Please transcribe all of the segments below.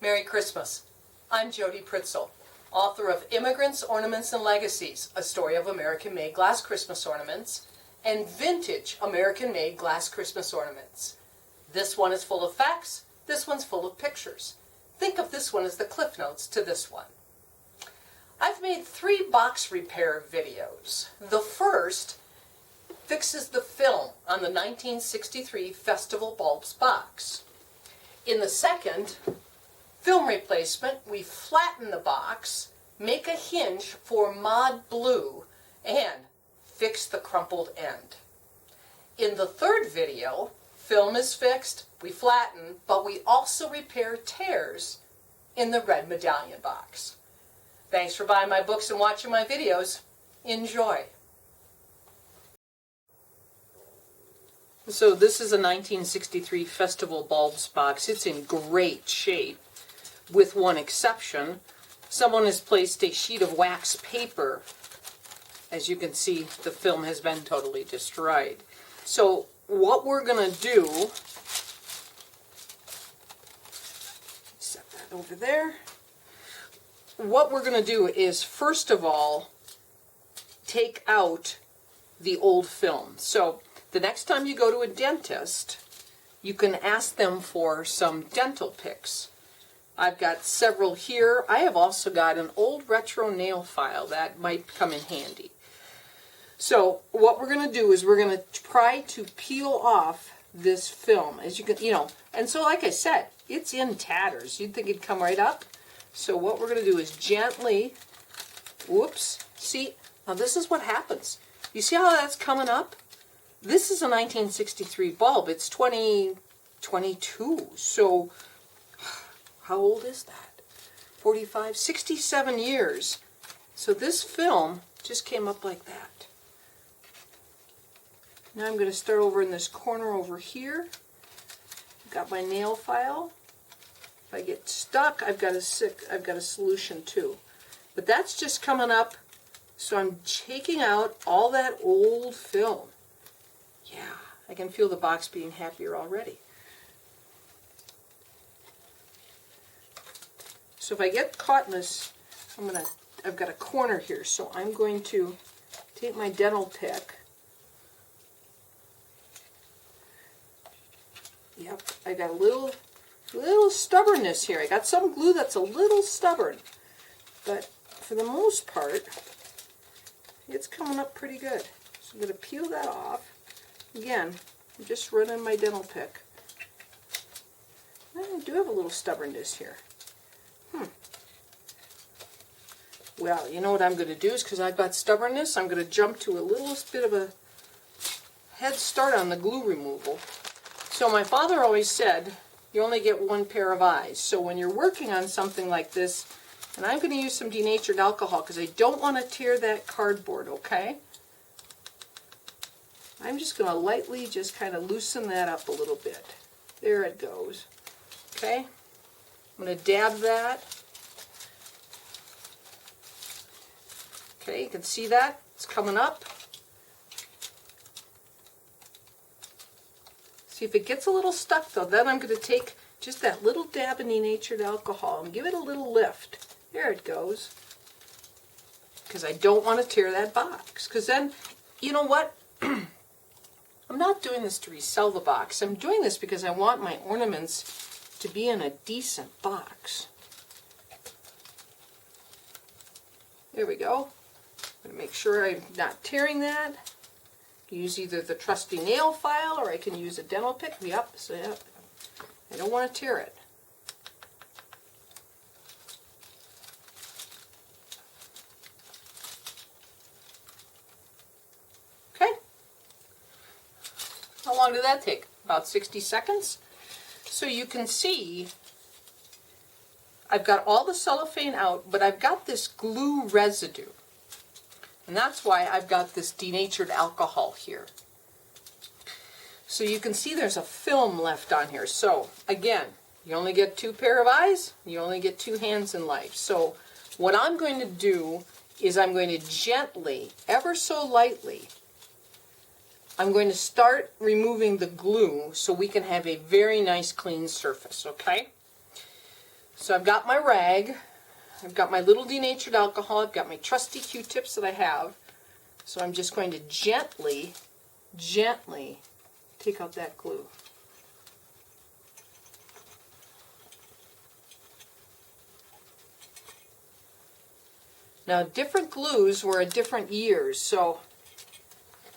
Merry Christmas. I'm Jody Pritzel, author of Immigrants, Ornaments, and Legacies, a story of American-made glass Christmas ornaments, and vintage American-made glass Christmas ornaments. This one is full of facts, this one's full of pictures. Think of this one as the Cliff Notes to this one. I've made 3 box repair videos. The first fixes the film on the 1963 Festival Bulbs box. In the second, film replacement, we flatten the box, make a hinge for mod blue, and fix the crumpled end. In the third video, film is fixed, we flatten, but we also repair tears in the red medallion box. Thanks for buying my books and watching my videos. Enjoy. So this is a 1963 Festival Bulbs box. It's in great shape, with one exception. Someone has placed a sheet of wax paper. As you can see, the film has been totally destroyed. So what we're going to do, set that over there. What we're going to do is, first of all, take out the old film. So the next time you go to a dentist, you can ask them for some dental picks. I've got several here. I have also got an old retro nail file that might come in handy. So what we're going to do is we're going to try to peel off this film, as you can, and so like I said, it's in tatters. You'd think it'd come right up. So what we're going to do is gently, whoops, see, now this is what happens. You see how that's coming up? This is a 1963 bulb. It's 2022. So how old is that? 45, 67 years. So this film just came up like that. Now I'm going to start over in this corner over here. I've got my nail file. If I get stuck, I've got a solution too. But that's just coming up, so I'm taking out all that old film. Yeah, I can feel the box being happier already. So if I get caught in this, I've got a corner here, so I'm going to take my dental pick. Yep, I got a little stubbornness here. I got some glue that's a little stubborn, but for the most part, it's coming up pretty good. So I'm going to peel that off. Again, I'm just running my dental pick. I do have a little stubbornness here. Well, you know what I'm going to do is, because I've got stubbornness, I'm going to jump to a little bit of a head start on the glue removal. So my father always said, you only get one pair of eyes. So when you're working on something like this, and I'm going to use some denatured alcohol because I don't want to tear that cardboard, okay? I'm just going to lightly just kind of loosen that up a little bit. There it goes. Okay? I'm going to dab that. Okay, you can see that. It's coming up. See, if it gets a little stuck though, then I'm going to take just that little dab of denatured alcohol and give it a little lift. There it goes. Because I don't want to tear that box. Because then, you know what? I'm not doing this to resell the box. I'm doing this because I want my ornaments to be in a decent box. There we go. I'm going to make sure I'm not tearing that. Use either the trusty nail file or I can use a dental pick. Yep, so yep. I don't want to tear it. Okay. How long did that take? About 60 seconds. So you can see I've got all the cellophane out, but I've got this glue residue. And that's why I've got this denatured alcohol here. So you can see there's a film left on here. So again, you only get 2 pair of eyes, you only get 2 hands in life. So what I'm going to do is I'm going to gently, ever so lightly, I'm going to start removing the glue so we can have a very nice clean surface, okay? So I've got my rag, I've got my little denatured alcohol, I've got my trusty Q-tips that I have. So I'm just going to gently take out that glue. Now, different glues were at different years, so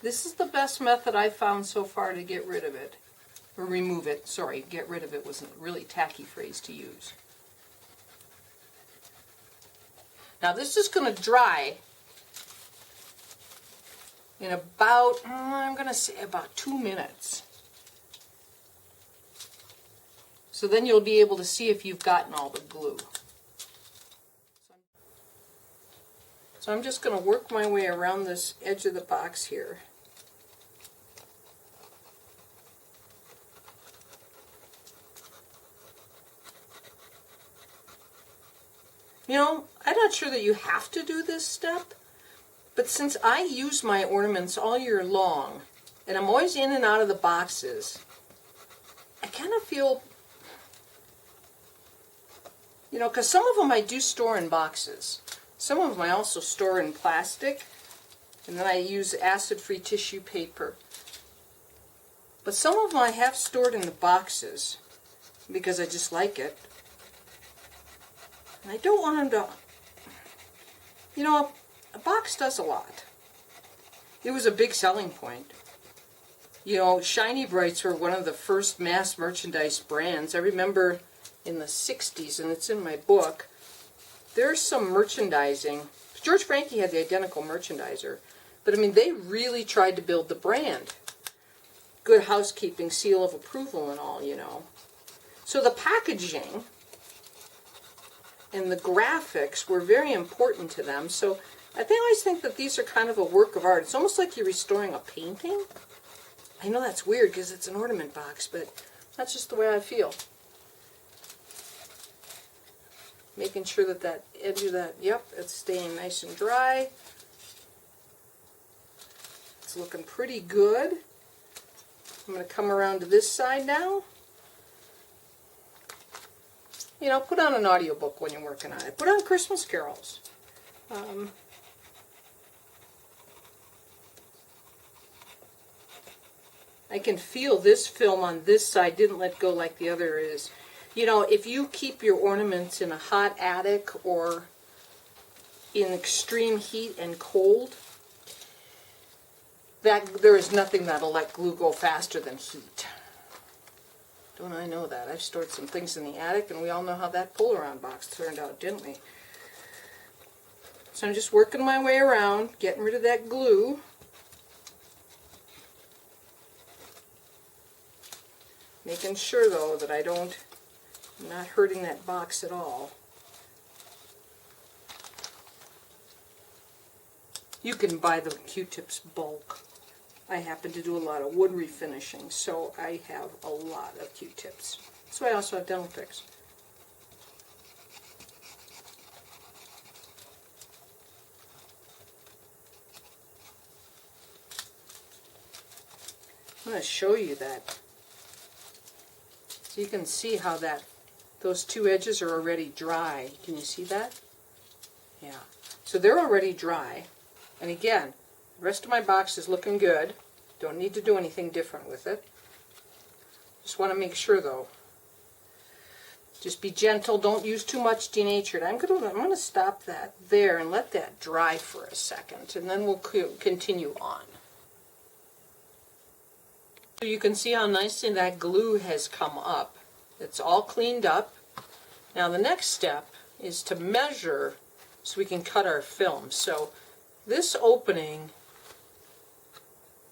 this is the best method I've found so far to get rid of it. Or remove it. Sorry, get rid of it was a really tacky phrase to use. Now, this is going to dry in about, I'm going to say about 2 minutes. So then you'll be able to see if you've gotten all the glue. So I'm just going to work my way around this edge of the box here. You know, I'm not sure that you have to do this step, but since I use my ornaments all year long, and I'm always in and out of the boxes, I kind of feel, you know, because some of them I do store in boxes. Some of them I also store in plastic, and then I use acid-free tissue paper. But some of them I have stored in the boxes because I just like it. And I don't want them to, you know, a box does a lot. It was a big selling point. You know, Shiny Brites were one of the first mass merchandise brands. I remember in the 60s, and it's in my book, there's some merchandising. George Frankie had the identical merchandiser, but I mean, they really tried to build the brand. Good housekeeping, seal of approval and all, you know. So the packaging and the graphics were very important to them. So I always think that these are kind of a work of art. It's almost like you're restoring a painting. I know that's weird because it's an ornament box, but that's just the way I feel. Making sure that that edge of that, yep, it's staying nice and dry. It's looking pretty good. I'm going to come around to this side now. You know, put on an audiobook when you're working on it. Put on Christmas carols. I can feel this film on this side didn't let go like the other is. You know, if you keep your ornaments in a hot attic or in extreme heat and cold, there is nothing that'll let glue go faster than heat. Don't I know that? I've stored some things in the attic, and we all know how that pull-around box turned out, didn't we? So I'm just working my way around, getting rid of that glue. Making sure, though, that I'm not hurting that box at all. You can buy the Q-tips bulk. I happen to do a lot of wood refinishing, so I have a lot of Q-tips. So I also have dental picks. I'm going to show you that. So you can see how those two edges are already dry. Can you see that? Yeah. So they're already dry. And again, the rest of my box is looking good. Don't need to do anything different with it. Just want to make sure, though. Just be gentle. Don't use too much denatured. I'm going to stop that there and let that dry for a second, and then we'll continue on. So you can see how nicely that glue has come up. It's all cleaned up. Now the next step is to measure so we can cut our film. So this opening,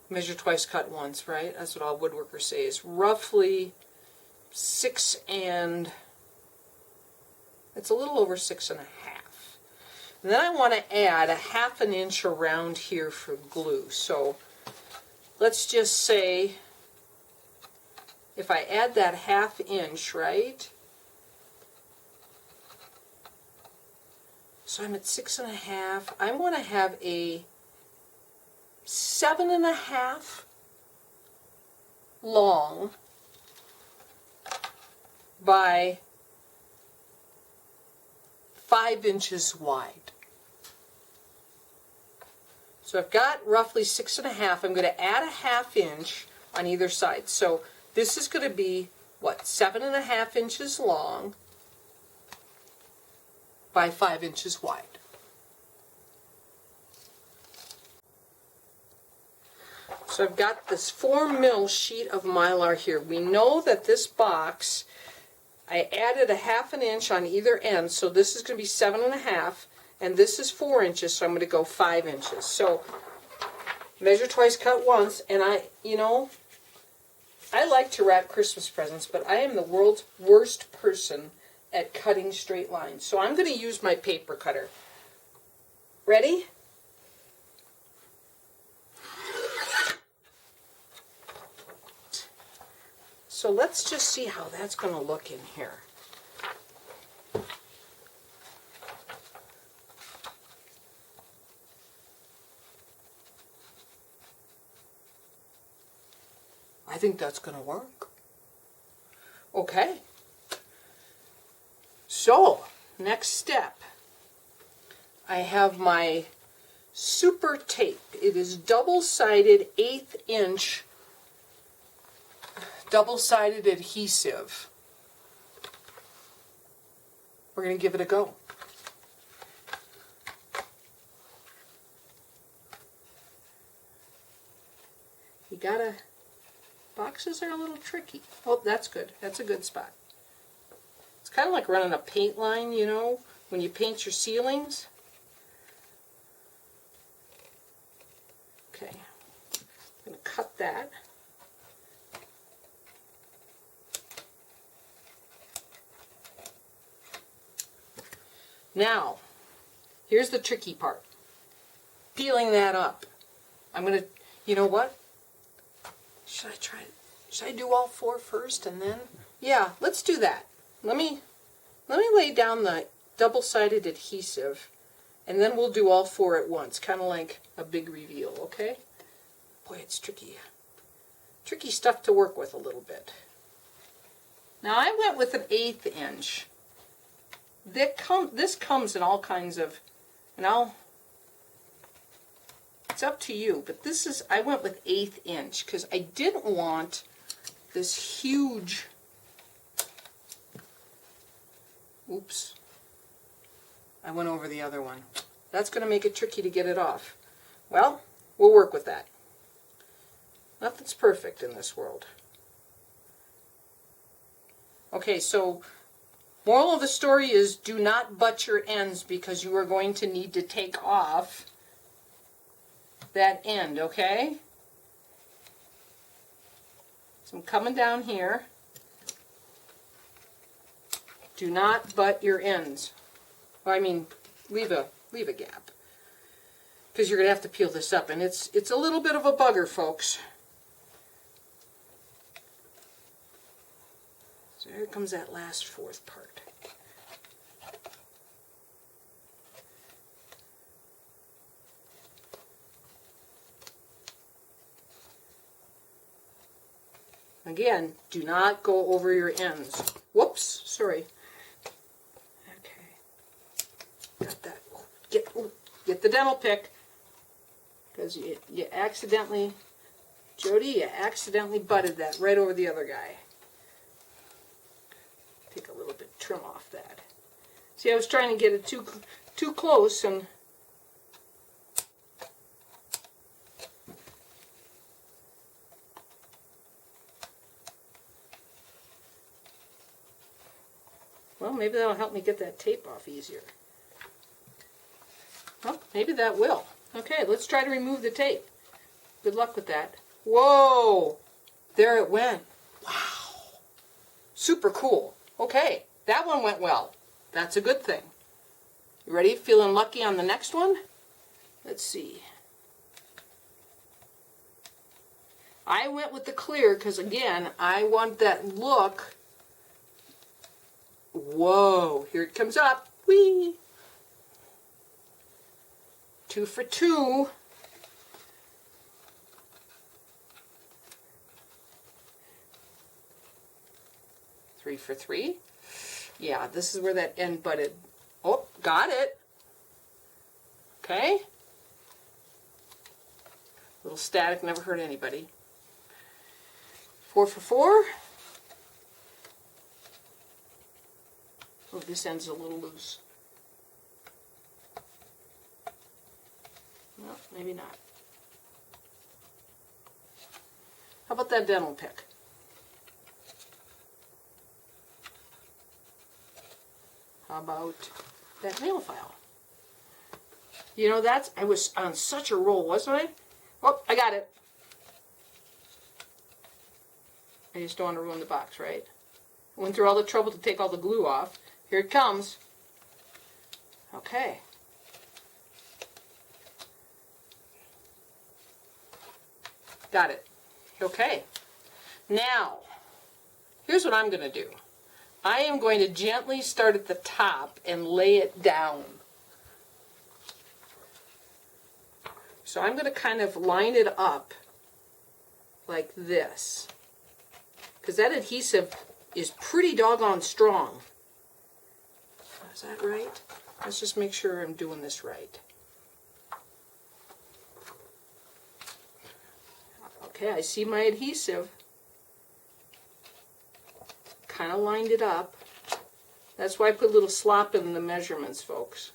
measure twice, cut once, right? That's what all woodworkers say, is roughly 6 and, it's a little over 6 1/2. And then I want to add a 1/2 inch around here for glue. So let's just say, if I add that 1/2 inch, right? So I'm at 6 1/2. I want to have a 7 1/2 long by 5 inches wide. So I've got roughly 6.5. I'm going to add a 1/2 inch on either side. So this is going to be, what, 7.5 inches long by 5 inches wide. So I've got this 4mm sheet of Mylar here. We know that this box, I added a 1/2 inch on either end, so this is going to be 7.5, and this is 4 inches, so I'm going to go 5 inches. So measure twice, cut once, and I like to wrap Christmas presents, but I am the world's worst person at cutting straight lines. So I'm going to use my paper cutter. Ready? So let's just see how that's going to look in here. I think that's going to work. Okay. So, next step. I have my super tape. It is double-sided 1/8 inch double-sided adhesive. We're going to give it a go. You gotta, boxes are a little tricky. Oh, that's good. That's a good spot. It's kind of like running a paint line, you know, when you paint your ceilings. Okay, I'm going to cut that. Now, here's the tricky part. Peeling that up. I'm going to, you know what? Should I do all 4 first and then? Yeah, let's do that. Let me lay down the double-sided adhesive, and then we'll do all 4 at once, kind of like a big reveal, okay? Boy, it's tricky. Tricky stuff to work with a little bit. Now, I went with an 1/8 inch. This comes in all kinds of, and it's up to you, but this is, I went with 1/8 inch because I didn't want this huge, oops, I went over the other one. That's going to make it tricky to get it off. Well, we'll work with that. Nothing's perfect in this world. Okay, so moral of the story is do not butt your ends because you are going to need to take off that end, okay? So I'm coming down here. Do not butt your ends. Well, I mean, leave a gap, because you're going to have to peel this up, and it's a little bit of a bugger, folks. So here comes that last 4th part. Again, do not go over your ends. Whoops, sorry. Okay, got that. Get the dental pick, because you accidentally, Jody, you accidentally butted that right over the other guy. Take a little bit of trim off that. See, I was trying to get it too close, and well, maybe that'll help me get that tape off easier. Well, maybe that will. Okay, let's try to remove the tape. Good luck with that. Whoa! There it went. Wow. Super cool. Okay, that one went well. That's a good thing. You ready? Feeling lucky on the next one? Let's see. I went with the clear because, again, I want that look. Whoa, here it comes up. Whee! 2 for 2. 3 for 3. Yeah, this is where that end butted. Oh, got it. Okay. Little static, never hurt anybody. 4 for 4. Oh, this end's a little loose. No, maybe not. How about that dental pick? How about that nail file? You know, I was on such a roll, wasn't I? Oh, I got it. I just don't want to ruin the box, right? I went through all the trouble to take all the glue off. Here it comes. Okay. Got it. Okay. Now, here's what I'm going to do. I am going to gently start at the top and lay it down. So I'm going to kind of line it up like this, because that adhesive is pretty doggone strong. Is that right? Let's just make sure I'm doing this right. Okay, I see my adhesive. Kind of lined it up. That's why I put a little slop in the measurements, folks.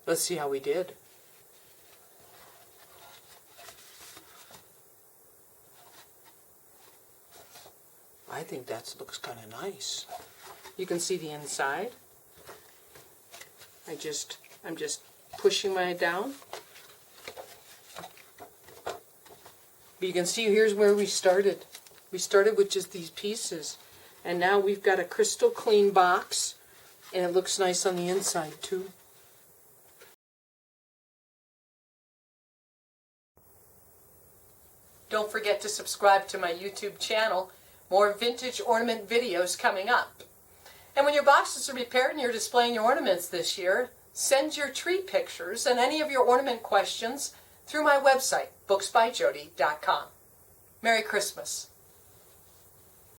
Let's see how we did. I think that looks kind of nice. You can see the inside. I'm just pushing mine down. But you can see here's where we started. We started with just these pieces. And now we've got a crystal clean box, and it looks nice on the inside too. Don't forget to subscribe to my YouTube channel. More vintage ornament videos coming up. And when your boxes are repaired and you're displaying your ornaments this year, send your tree pictures and any of your ornament questions through my website, booksbyjody.com. Merry Christmas.